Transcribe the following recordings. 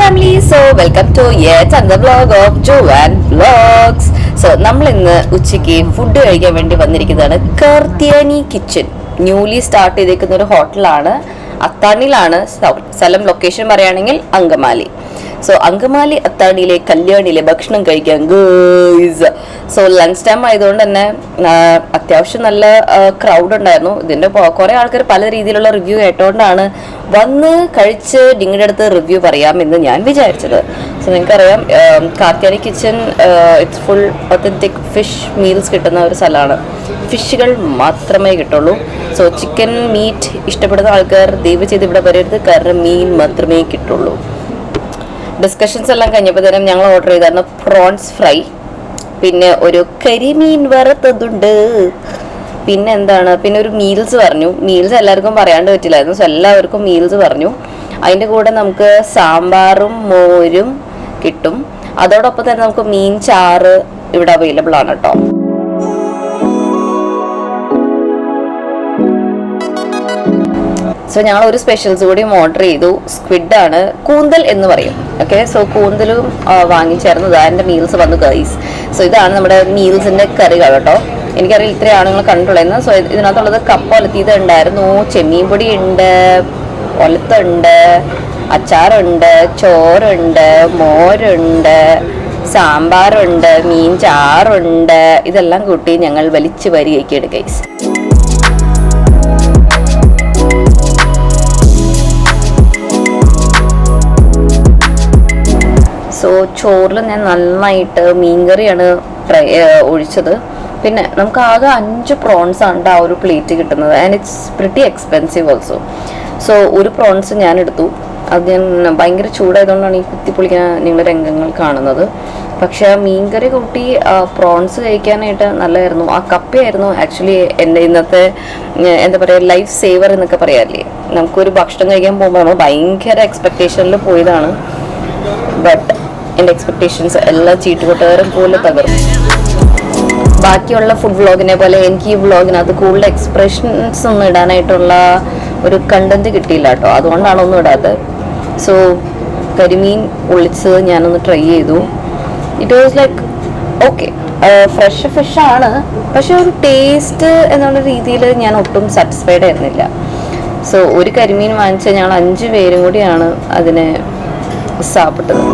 family, so welcome to yet another vlog of Joanne Vlogs. So നമ്മൾ ഇന്ന് ഉച്ചയ്ക്ക് food കഴിക്കാൻ വേണ്ടി വന്നിരിക്കുന്നതാണ് കാർത്തിയാനി കിച്ചൺ. ന്യൂലി സ്റ്റാർട്ട് ചെയ്തിരിക്കുന്ന ഒരു ഹോട്ടലാണ്. അത്താണിയിലാണ് സ്ഥലം. ലൊക്കേഷൻ പറയുകയാണെങ്കിൽ അങ്കമാലി. സോ അങ്കമാലി അത്താണിയിലെ കല്യാണിയിലെ ഭക്ഷണം കഴിക്കാൻ ഗേൾസ്. സോ ലഞ്ച് ടൈം ആയതുകൊണ്ട് തന്നെ അത്യാവശ്യം നല്ല ക്രൗഡ് ഉണ്ടായിരുന്നു. ഇതിൻ്റെ കുറേ ആൾക്കാർ പല രീതിയിലുള്ള റിവ്യൂ കേട്ടുകൊണ്ടാണ് വന്ന് കഴിച്ച് നിങ്ങളുടെ അടുത്ത് റിവ്യൂ പറയാമെന്ന് ഞാൻ വിചാരിച്ചത്. സോ നിങ്ങൾക്കറിയാം Karthiyani kitchen it's full authentic fish meals കിട്ടുന്ന ഒരു സ്ഥലമാണ്. ഫിഷുകൾ മാത്രമേ കിട്ടുള്ളൂ. സോ ചിക്കൻ മീറ്റ് ഇഷ്ടപ്പെടുന്ന ആൾക്കാർ ദയവ് ചെയ്ത് ഇവിടെ വരരുത്, കാരണം മീൻ മാത്രമേ കിട്ടുള്ളൂ. ഡിസ്കഷൻസ് എല്ലാം കഴിഞ്ഞപ്പോഴത്തേനും ഞങ്ങൾ ഓർഡർ ചെയ്തായിരുന്നു പ്രോൺസ് ഫ്രൈ, പിന്നെ ഒരു കരിമീൻ വറുത്തതുണ്ട്, പിന്നെ എന്താണ്, പിന്നെ ഒരു മീൽസ് പറഞ്ഞു. മീൽസ് എല്ലാവർക്കും പറയാണ്ട് പറ്റില്ലായിരുന്നു. സോ എല്ലാവർക്കും മീൽസ് പറഞ്ഞു. അതിൻ്റെ കൂടെ നമുക്ക് സാമ്പാറും മോരും കിട്ടും. അതോടൊപ്പം തന്നെ നമുക്ക് മീൻ ചാറ് ഇവിടെ അവൈലബിൾ ആണ് കേട്ടോ. സോ ഞങ്ങൾ ഒരു സ്പെഷ്യൽസ് കൂടിയും ഓർഡർ ചെയ്തു. സ്ക്വിഡ് ആണ്, കൂന്തൽ എന്ന് പറയും. ഓക്കെ, സോ കൂന്തലും വാങ്ങിച്ചായിരുന്നു. ഇതാൻ്റെ മീൽസ് വന്നു ഗൈസ്. സോ ഇതാണ് നമ്മുടെ മീൽസിൻ്റെ കറികൾ കേട്ടോ. എനിക്കറിയില്ല ഇത്രയാണ് നിങ്ങൾ കണ്ടിട്ടുള്ളതെന്ന്. സോ ഇതിനകത്തുള്ളത് കപ്പ ഒലത്തിയത് ഉണ്ടായിരുന്നു, ചെമ്മീൻ പൊടി ഉണ്ട്, ഒലത്തുണ്ട്, അച്ചാറുണ്ട്, ചോറുണ്ട്, മോരുണ്ട്, സാമ്പാറുണ്ട്, മീൻ ചാറുണ്ട്. ഇതെല്ലാം കൂട്ടി ഞങ്ങൾ വലിച്ചു വരികയാണ് ഗൈസ്. സോ ചോറിൽ ഞാൻ നന്നായിട്ട് മീൻകറിയാണ് ഒഴിച്ചത്. പിന്നെ നമുക്ക് ആകെ 5 പ്രോൺസ് ആണ് ആ ഒരു പ്ലേറ്റ് കിട്ടുന്നത്. And it's pretty expensive also. So ഒരു പ്രോൺസ് ഞാൻ എടുത്തു. അത് ഞാൻ ഭയങ്കര ചൂടായതുകൊണ്ടാണ് ഈ കുത്തിപ്പൊളിക്കാൻ നിങ്ങൾ രംഗങ്ങൾ കാണുന്നത്. പക്ഷേ മീൻകറി കൂട്ടി പ്രോൺസ് കഴിക്കാനായിട്ട് നല്ലതായിരുന്നു. ആ കപ്പയായിരുന്നു ആക്ച്വലി എൻ്റെ ഇന്നത്തെ എന്താ പറയുക ലൈഫ് സേവർ എന്നൊക്കെ പറയാറില്ലേ. നമുക്കൊരു ഭക്ഷണം കഴിക്കാൻ പോകുമ്പോൾ നമ്മൾ ഭയങ്കര എക്സ്പെക്റ്റേഷനിൽ പോയതാണ്. ബട്ട് എൻ്റെ എക്സ്പെക്റ്റേഷൻസ് എല്ലാം ചീട്ടുകൊട്ടുകാരും പോലെ തകർന്നു. ബാക്കിയുള്ള ഫുഡ് വ്ളോഗിനെ പോലെ എനിക്ക് ഈ വ്ളോഗിനകത്ത് കൂടുതൽ എക്സ്പ്രഷൻസ് ഒന്നും ഇടാനായിട്ടുള്ള ഒരു കണ്ടന്റ് കിട്ടിയില്ല കേട്ടോ. അതുകൊണ്ടാണ് ഒന്നും ഇടാത്തത്. സോ കരിമീൻ ഒളിച്ചത് ഞാനൊന്ന് ട്രൈ ചെയ്തു. It was like okay, fresh ഫിഷാണ്, പക്ഷെ ഒരു ടേസ്റ്റ് എന്നുള്ള രീതിയിൽ ഞാൻ ഒട്ടും സാറ്റിസ്ഫൈഡ് ആയിരുന്നില്ല. സോ ഒരു കരിമീൻ വാങ്ങിച്ച ഞങ്ങൾ 5 പേരും കൂടിയാണ് അതിനെ സാപ്പിട്ടത്.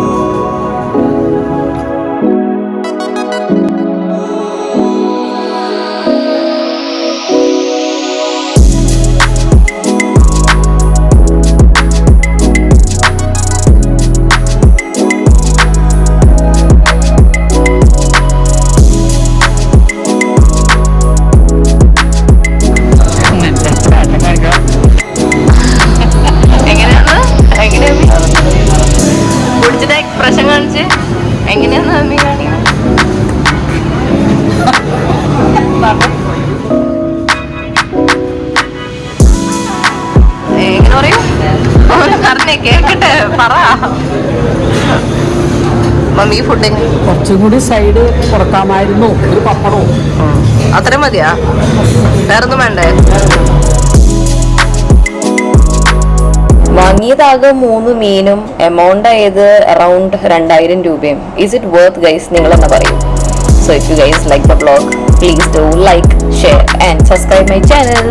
എക്സ്പ്രഷൻ കാണിച്ച് എങ്ങനെയാന്ന് മമ്മി കാണിക്കണം. എങ്ങനെ പറയൂ പറഞ്ഞേ കേക്കട്ടെ, പറ മമ്മി. ഫുഡ് കുറച്ചും കൂടി സൈഡ് കൊടുക്കാമായിരുന്നു, ഒരു പപ്പടവും. അത്രയും മതിയാ, വേറൊന്നും വേണ്ടേ? വാങ്ങിയതാകെ 3 മീനും എമൗണ്ട് ആയത് അറൗണ്ട് 2000 രൂപയും. Is it worth guys? നിങ്ങളെന്ന് പറയൂ. So if you guys like the vlog, please do like, share and subscribe my channel.